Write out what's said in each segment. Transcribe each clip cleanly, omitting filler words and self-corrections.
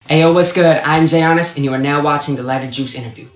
Hey yo, what's good? I'm Jay Honest, and you are now watching the Lighter Juice interview.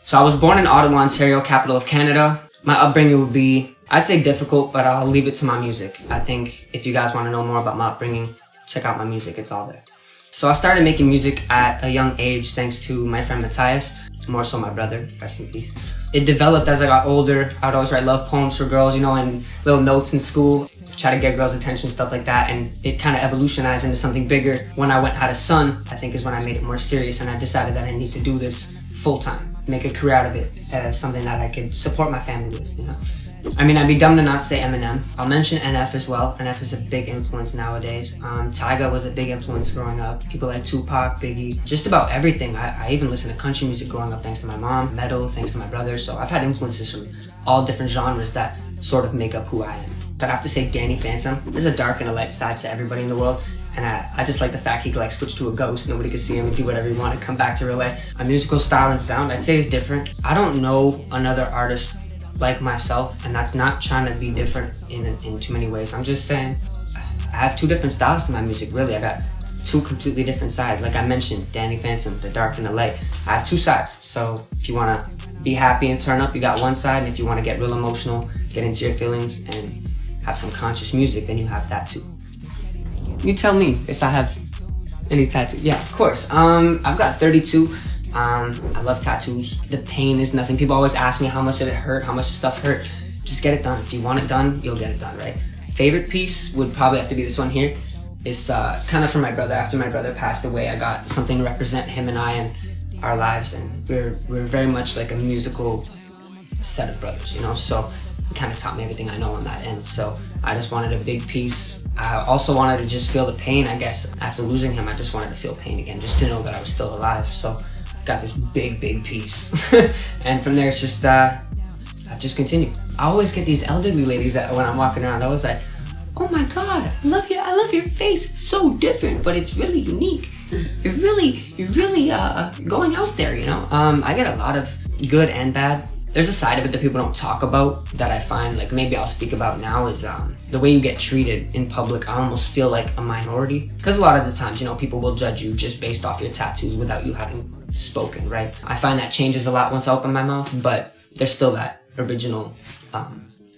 So I was born in Ottawa, Ontario, capital of Canada. My upbringing would be, I'd say difficult, but I'll leave it to my music. I think if you guys want to know more about my upbringing, check out my music, it's all there. So I started making music at a young age thanks to my friend Matthias, more so my brother, rest in peace. It developed as I got older. I would always write love poems for girls, you know, and little notes in school, try to get girls' attention, stuff like that, and it kind of evolutionized into something bigger. When I had a son, I think is when I made it more serious, and I decided that I need to do this full-time, make a career out of it as something that I could support my family with, you know. I mean, I'd be dumb to not say Eminem. I'll mention NF as well. NF is a big influence nowadays. Tyga was a big influence growing up. People like Tupac, Biggie, just about everything. I even listened to country music growing up thanks to my mom, metal thanks to my brother. So I've had influences from all different genres that sort of make up who I am. So I'd have to say Danny Phantom. There's a dark and a light side to everybody in the world. And I just like the fact he could like switch to a ghost, nobody could see him and do whatever he wanted, come back to real life. My musical style and sound, I'd say is different. I don't know another artist like myself, and that's not trying to be different in too many ways. I'm just saying, I have two different styles to my music, really. I got two completely different sides. Like I mentioned, Danny Phantom, the dark and the light. I have two sides, so if you wanna be happy and turn up, you got one side, and if you wanna get real emotional, get into your feelings, and have some conscious music, then you have that too. You tell me if I have any tattoos. Yeah, of course. I've got 32. I love tattoos. The pain is nothing. People always ask me how much did it hurt, how much stuff hurt. Just get it done. If you want it done, you'll get it done, right? Favorite piece would probably have to be this one here. It's kind of for my brother. After my brother passed away, I got something to represent him and I and our lives. And we're very much like a musical set of brothers, you know? So it kind of taught me everything I know on that end. So I just wanted a big piece. I also wanted to just feel the pain, I guess. After losing him, I just wanted to feel pain again, just to know that I was still alive. So got this big piece. And from there, it's just, I've just continued. I always get these elderly ladies that when I'm walking around, I was like, oh my God, I love your face. It's so different, but it's really unique. You're really going out there, you know? I get a lot of good and bad. There's a side of it that people don't talk about that I find, like maybe I'll speak about now, is the way you get treated in public. I almost feel like a minority. Because a lot of the times, you know, people will judge you just based off your tattoos without you having spoken, right? I find that changes a lot once I open my mouth, but there's still that original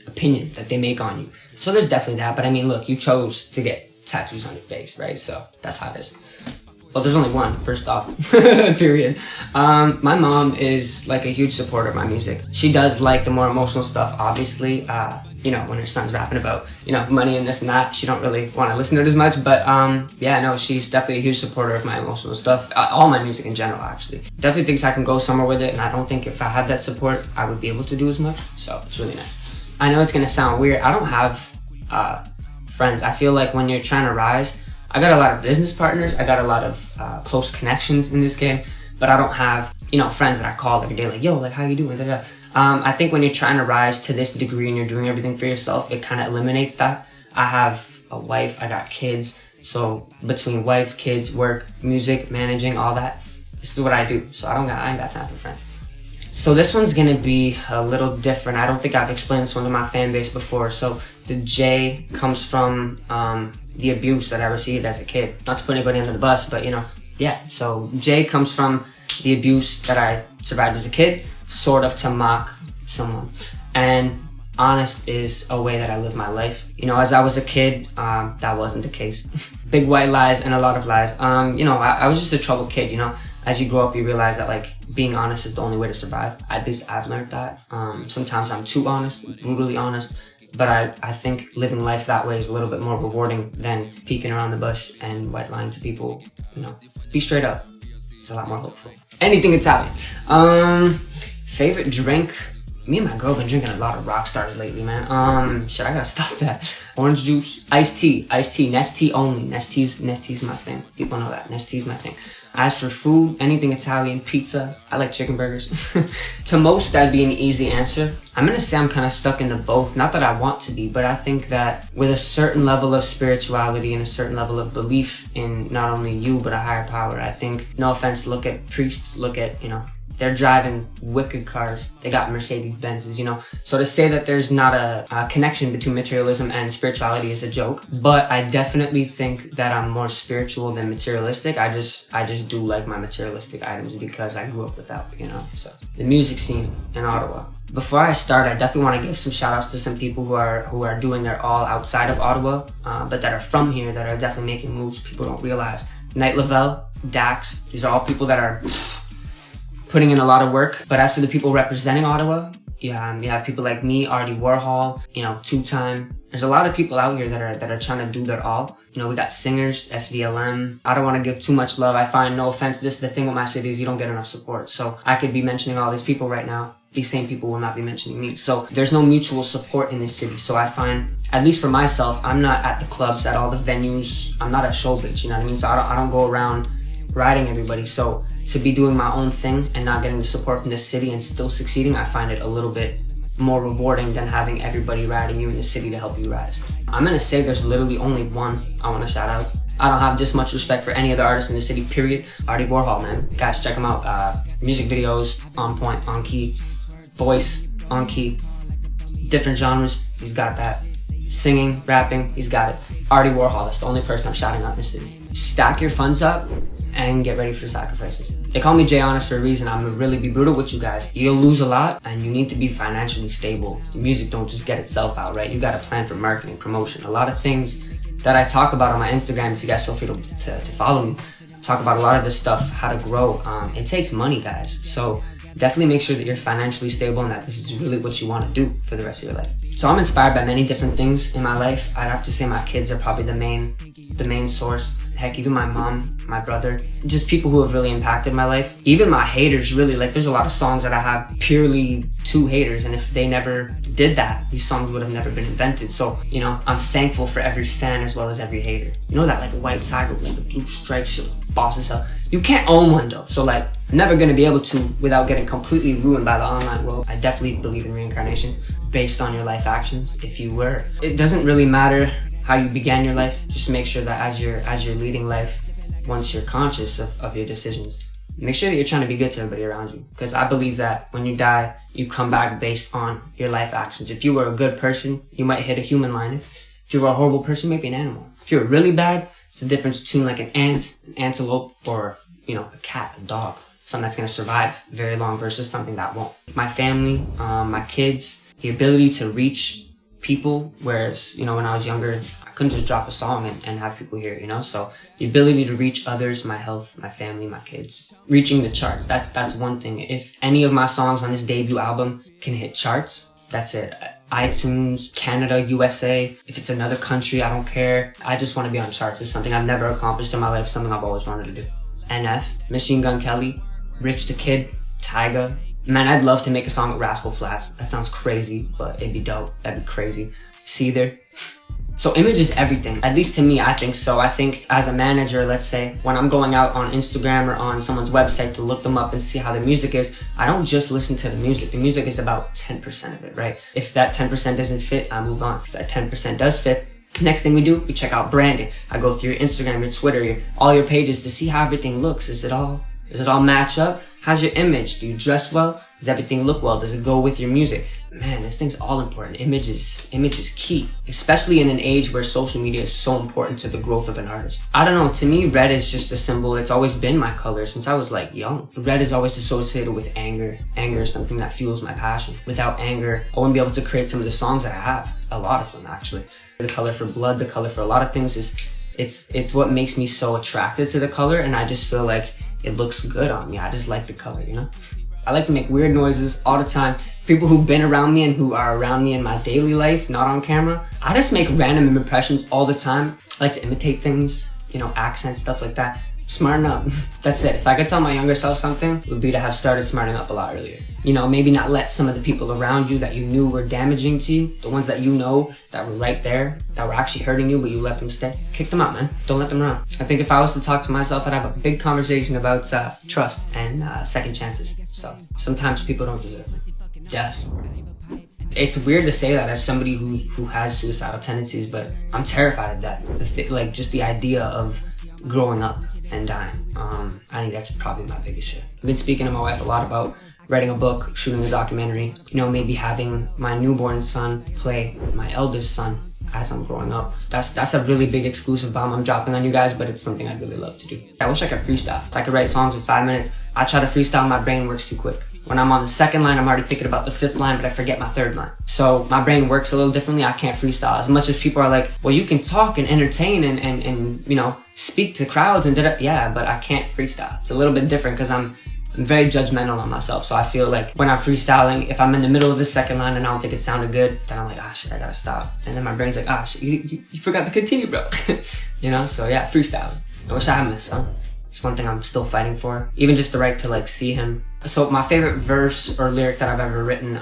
opinion that they make on you. So there's definitely that, but I mean, look, you chose to get tattoos on your face, right? So that's how it is. Well, there's only one, first off, period. My mom is like a huge supporter of my music. She does like the more emotional stuff, obviously. You know, when her son's rapping about, you know, money and this and that, she don't really want to listen to it as much. But yeah, no, she's definitely a huge supporter of my emotional stuff. All my music in general, actually. Definitely thinks I can go somewhere with it, and I don't think if I had that support, I would be able to do as much. So it's really nice. I know it's gonna sound weird. I don't have friends. I feel like when you're trying to rise, I got a lot of business partners, I got a lot of close connections in this game, but I don't have, you know, friends that I call every day like, yo, like, how you doing? I think when you're trying to rise to this degree and you're doing everything for yourself, it kind of eliminates that. I have a wife, I got kids, so between wife, kids, work, music, managing, all that, this is what I do. So I ain't got time for friends. So this one's gonna be a little different. I don't think I've explained this one to my fan base before. So the J comes from the abuse that I received as a kid. Not to put anybody under the bus, but you know, yeah. So J comes from the abuse that I survived as a kid, sort of to mock someone. And honest is a way that I live my life. You know, as I was a kid, that wasn't the case. Big white lies and a lot of lies. You know, I was just a troubled kid, you know. As you grow up, you realize that like being honest is the only way to survive. At least I've learned that. Sometimes I'm too honest, brutally honest. But I think living life that way is a little bit more rewarding than peeking around the bush and white lying to people. You know, be straight up. It's a lot more hopeful. Anything Italian. Favorite drink? Me and my girl been drinking a lot of rock stars lately, man. Shit, I gotta stop that. Orange juice, iced tea, Nestea only. Nestea's my thing. People know that. Nestea's my thing. As for food, anything Italian, pizza. I like chicken burgers. To most, that'd be an easy answer. I'm gonna say I'm kind of stuck into both. Not that I want to be, but I think that with a certain level of spirituality and a certain level of belief in not only you, but a higher power, I think, no offense, look at priests, look at, they're driving wicked cars. They got Mercedes-Benzes, So to say that there's not a connection between materialism and spirituality is a joke. But I definitely think that I'm more spiritual than materialistic. I just do like my materialistic items because I grew up without, So the music scene in Ottawa. Before I start, I definitely want to give some shout outs to some people who are doing their all outside of Ottawa, but that are from here, that are definitely making moves people don't realize. Night Lavelle, Dax, these are all people that are putting in a lot of work. But as for the people representing Ottawa, you have people like me, Artie Warhol, two-time. There's a lot of people out here that are trying to do their all. We got singers, SVLM. I don't want to give too much love. I find, no offense, this is the thing with my city is you don't get enough support. So I could be mentioning all these people right now. These same people will not be mentioning me. So there's no mutual support in this city. So I find, at least for myself, I'm not at the clubs, at all the venues. I'm not a show bitch, you know what I mean? So I don't go around riding everybody. So to be doing my own thing and not getting the support from the city and still succeeding, I find it a little bit more rewarding than having everybody riding you in the city to help you rise. I'm gonna say there's literally only one I want to shout out. I don't have this much respect for any other artist in the city, period. Artie Warhol, man. Guys, check him out. Music videos, on point, on key. Voice, on key. Different genres, he's got that. Singing, rapping, he's got it. Artie Warhol, that's the only person I'm shouting out in the city. Stack your funds up and get ready for sacrifices. They call me Jay Honest for a reason. I'm gonna really be brutal with you guys. You'll lose a lot and you need to be financially stable. Music don't just get itself out, right? You gotta plan for marketing, promotion. A lot of things that I talk about on my Instagram, if you guys feel free to follow me, talk about a lot of this stuff, how to grow. It takes money, guys. So definitely make sure that you're financially stable and that this is really what you want to do for the rest of your life. So I'm inspired by many different things in my life. I'd have to say my kids are probably the main source. Heck, even my mom, my brother, just people who have really impacted my life. Even my haters, really, like there's a lot of songs that I have purely to haters, and if they never did that, these songs would have never been invented. So, I'm thankful for every fan as well as every hater. That like white tiger with the blue stripes, shit, boss as hell. You can't own one though, so like, I'm never gonna be able to without getting completely ruined by the online world. I definitely believe in reincarnation based on your life actions. If you were, it doesn't really matter how you began your life. Just make sure that as you're leading life, once you're conscious of your decisions, make sure that you're trying to be good to everybody around you. Because I believe that when you die, you come back based on your life actions. If you were a good person, you might hit a human line. If you were a horrible person, you might be an animal. If you're really bad, it's the difference between like an ant, an antelope, or a cat, a dog. Something that's gonna survive very long versus something that won't. My family, my kids, the ability to reach people, whereas when I was younger I couldn't just drop a song and have people hear it, so the ability to reach others, my health, my family, my kids, reaching the charts, that's one thing. If any of my songs on this debut album can hit charts, that's it. iTunes, Canada, USA, if it's another country, I don't care. I just want to be on charts. It's something I've never accomplished in my life, something I've always wanted to do. NF, Machine Gun Kelly, Rich the Kid, Tyga. Man, I'd love to make a song with Rascal Flatts. That sounds crazy, but it'd be dope. That'd be crazy. Seether. So image is everything. At least to me, I think so. I think as a manager, let's say, when I'm going out on Instagram or on someone's website to look them up and see how the music is, I don't just listen to the music. The music is about 10% of it, right? If that 10% doesn't fit, I move on. If that 10% does fit, next thing we do, we check out BRANDY. I go through your Instagram, your Twitter, all your pages to see how everything looks. Does it all match up? How's your image? Do you dress well? Does everything look well? Does it go with your music? Man, this thing's all important. Image is key, especially in an age where social media is so important to the growth of an artist. I don't know, to me, red is just a symbol. It's always been my color since I was like young. Red is always associated with anger. Anger is something that fuels my passion. Without anger, I wouldn't be able to create some of the songs that I have. A lot of them, actually. The color for blood, the color for a lot of things it's what makes me so attracted to the color, and I just feel like it looks good on me. I just like the color, I like to make weird noises all the time. People who've been around me and who are around me in my daily life, not on camera, I just make random impressions all the time. I like to imitate things, accents, stuff like that. smarten up. That's it. If I could tell my younger self something, it would be to have started smartening up a lot earlier. You know, maybe not let some of the people around you that you knew were damaging to you, the ones that you know that were right there, that were actually hurting you, but you let them stay. Kick them out, man. Don't let them run. I think if I was to talk to myself, I'd have a big conversation about trust and second chances. So sometimes people don't deserve it. Yes. It's weird to say that as somebody who has suicidal tendencies, but I'm terrified of that. Like just the idea of growing up and dying. I think that's probably my biggest fear. I've been speaking to my wife a lot about writing a book, shooting a documentary, you know, maybe having my newborn son play my eldest son as I'm growing up. That's a really big exclusive bomb I'm dropping on you guys, but it's something I'd really love to do. I wish I could freestyle. I could write songs in 5 minutes. I try to freestyle, my brain works too quick. When I'm on the second line, I'm already thinking about the fifth line, but I forget my third line. So my brain works a little differently. I can't freestyle. As much as people are like, well, you can talk and entertain and you know, speak to crowds and da-da. Yeah, but I can't freestyle. It's a little bit different because I'm very judgmental on myself. So I feel like when I'm freestyling, if I'm in the middle of the second line and I don't think it sounded good, then I'm like, ah, shit, I gotta stop. And then my brain's like, ah, shit, you forgot to continue, bro. You know, so yeah, freestyling. I wish I had my son. It's one thing I'm still fighting for. Even just the right to like see him. So my favorite verse or lyric that I've ever written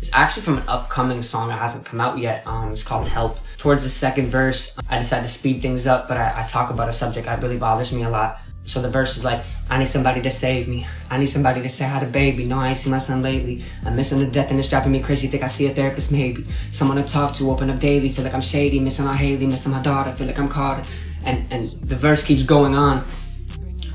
is actually from an upcoming song that hasn't come out yet. It's called Help. Towards the second verse, I decided to speed things up, but I talk about a subject that really bothers me a lot. So the verse is like, I need somebody to save me. I need somebody to say hi to baby. No, I ain't seen my son lately. I'm missing to death and it's driving me crazy. Think I see a therapist maybe. Someone to talk to, open up daily. Feel like I'm shady, missing our Haley, missing my daughter. Feel like I'm caught. And the verse keeps going on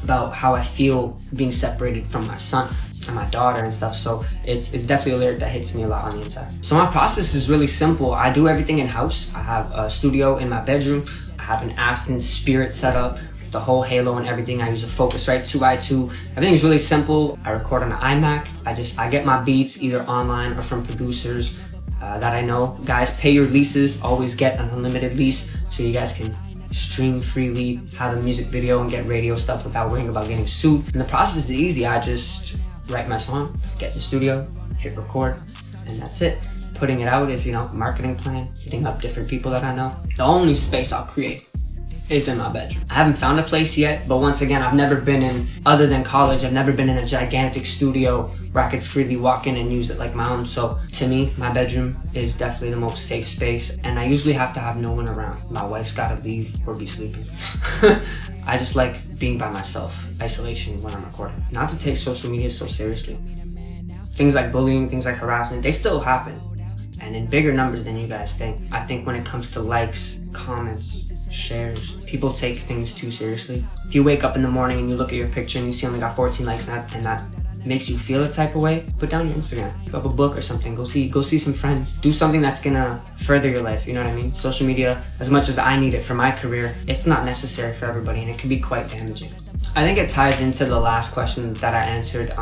about how I feel being separated from my son and my daughter and stuff. So it's definitely a lyric that hits me a lot on the inside. So my process is really simple. I do everything in house. I have a studio in my bedroom. I have an Aston Spirit set up, the whole halo and everything. I use a Focusrite 2x2. Everything's really simple. I record on an iMac. I get my beats either online or from producers that I know. Guys, pay your leases. Always get an unlimited lease so you guys can stream freely, have a music video and get radio stuff without worrying about getting sued. And the process is easy. I just write my song, get in the studio, hit record, and that's it. Putting it out is, you know, marketing plan, hitting up different people that I know. The only space I'll create is in my bedroom. I haven't found a place yet, but once again, I've never been in, other than college, I've never been in a gigantic studio where I could freely walk in and use it like my own. So to me, my bedroom is definitely the most safe space, and I usually have to have no one around. My wife's gotta leave or be sleeping. I just like being by myself, isolation when I'm recording. Not to take social media so seriously. Things like bullying, things like harassment, they still happen. And in bigger numbers than you guys think. I think when it comes to likes, comments, shares, people take things too seriously. If you wake up in the morning and you look at your picture and you see only got 14 likes and that makes you feel a type of way, put down your Instagram. Pick up a book or something. Go see some friends. Do something that's gonna further your life, you know what I mean? Social media, as much as I need it for my career, it's not necessary for everybody and it can be quite damaging. I think it ties into the last question that I answered.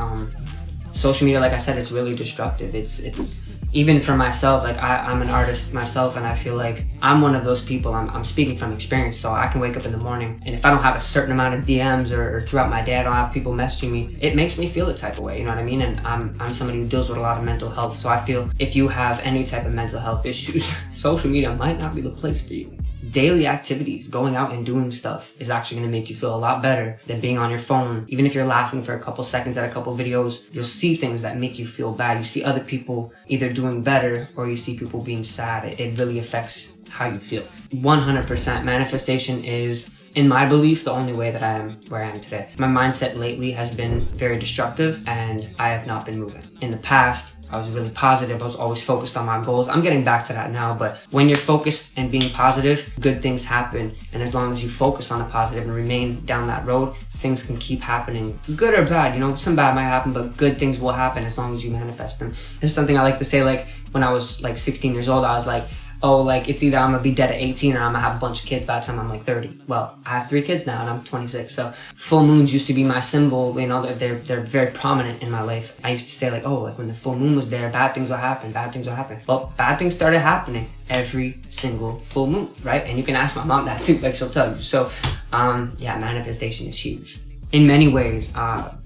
Social media, like I said, it's really destructive. It's even for myself, like I'm an artist myself, and I feel like I'm one of those people. I'm speaking from experience, so I can wake up in the morning, and if I don't have a certain amount of DMs or throughout my day I don't have people messaging me, it makes me feel a type of way, you know what I mean? And I'm somebody who deals with a lot of mental health, so I feel if you have any type of mental health issues, social media might not be the place for you. Daily activities, going out and doing stuff is actually going to make you feel a lot better than being on your phone. Even if you're laughing for a couple seconds at a couple videos, you'll see things that make you feel bad. You see other people either doing better or you see people being sad. It really affects how you feel. 100% manifestation is, in my belief, the only way that I am where I am today. My mindset lately has been very destructive and I have not been moving. In the past, I was really positive. I was always focused on my goals. I'm getting back to that now, but when you're focused and being positive, good things happen. And as long as you focus on the positive and remain down that road, things can keep happening. Good or bad, you know, some bad might happen, but good things will happen as long as you manifest them. There's something I like to say, like when I was like 16 years old, I was like, oh, like it's either I'm gonna be dead at 18 or I'm gonna have a bunch of kids by the time I'm like 30. Well, I have 3 kids now and I'm 26. So full moons used to be my symbol, you know, they're very prominent in my life. I used to say like, oh, like when the full moon was there, bad things will happen, bad things will happen. Well, bad things started happening every single full moon, right? And you can ask my mom that too, like she'll tell you. So yeah, manifestation is huge. In many ways,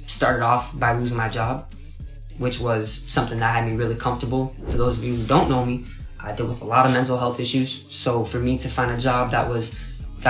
started off by losing my job, which was something that had me really comfortable. For those of you who don't know me, I deal with a lot of mental health issues. So for me to find a job that I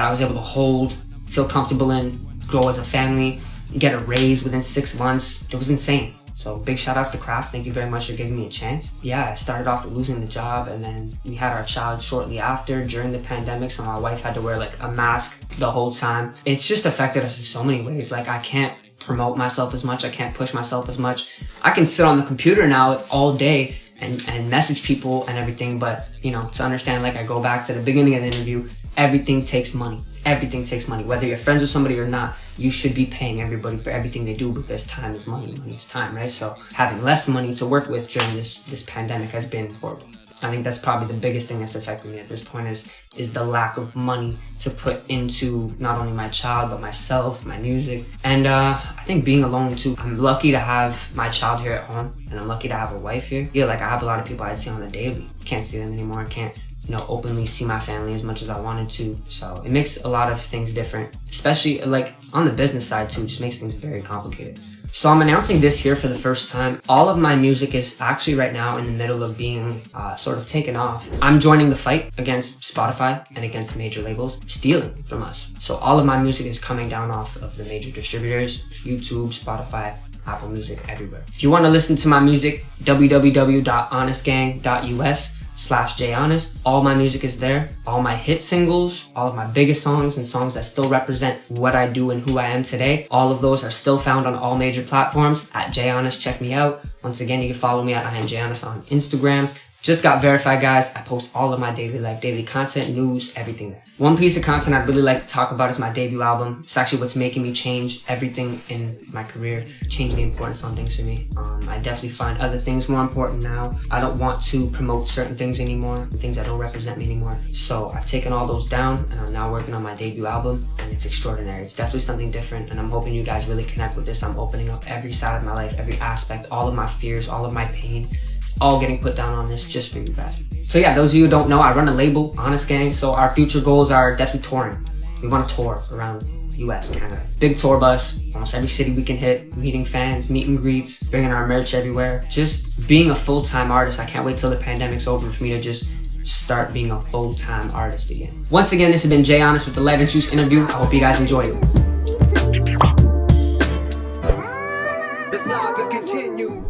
was able to hold, feel comfortable in, grow as a family, get a raise within 6 months. It was insane. So big shout outs to Kraft. Thank you very much for giving me a chance. Yeah, I started off with losing the job, and then we had our child shortly after during the pandemic. So my wife had to wear like a mask the whole time. It's just affected us in so many ways. Like I can't promote myself as much. I can't push myself as much. I can sit on the computer now all day and message people and everything. But you know, to understand, like I go back to the beginning of the interview, everything takes money. Everything takes money. Whether you're friends with somebody or not, you should be paying everybody for everything they do, because time is money, money is time, right? So having less money to work with during this pandemic has been horrible. I think that's probably the biggest thing that's affecting me at this point is the lack of money to put into not only my child, but myself, my music. And I think being alone too. I'm lucky to have my child here at home, and I'm lucky to have a wife here. Yeah, like I have a lot of people I see on the daily. Can't see them anymore. Can't, you know, openly see my family as much as I wanted to. So it makes a lot of things different, especially like on the business side too. It just makes things very complicated. So I'm announcing this here for the first time. All of my music is actually right now in the middle of being sort of taken off. I'm joining the fight against Spotify and against major labels stealing from us. So all of my music is coming down off of the major distributors, YouTube, Spotify, Apple Music, everywhere. If you want to listen to my music, www.honestgang.us/jhonest. All my music is there. All my hit singles, all of my biggest songs and songs that still represent what I do and who I am today. All of those are still found on all major platforms at jhonest. Check me out. Once again, you can follow me at I am jhonest on Instagram. Just got verified, guys. I post all of my daily content, news, everything there. One piece of content I'd really like to talk about is my debut album. It's actually what's making me change everything in my career, change the importance on things for me. I definitely find other things more important now. I don't want to promote certain things anymore, things that don't represent me anymore. So I've taken all those down, and I'm now working on my debut album, and it's extraordinary. It's definitely something different, and I'm hoping you guys really connect with this. I'm opening up every side of my life, every aspect, all of my fears, all of my pain, all getting put down on this just for you guys. So yeah, those of you who don't know, I run a label, Honest Gang. So our future goals are definitely touring. We want to tour around US, Canada. Big tour bus, almost every city we can hit, meeting fans, meet and greets, bringing our merch everywhere. Just being a full-time artist. I can't wait till the pandemic's over for me to just start being a full-time artist again. Once again, this has been Jay Honest with the Lighter Juice interview. I hope you guys enjoy it. The saga continues.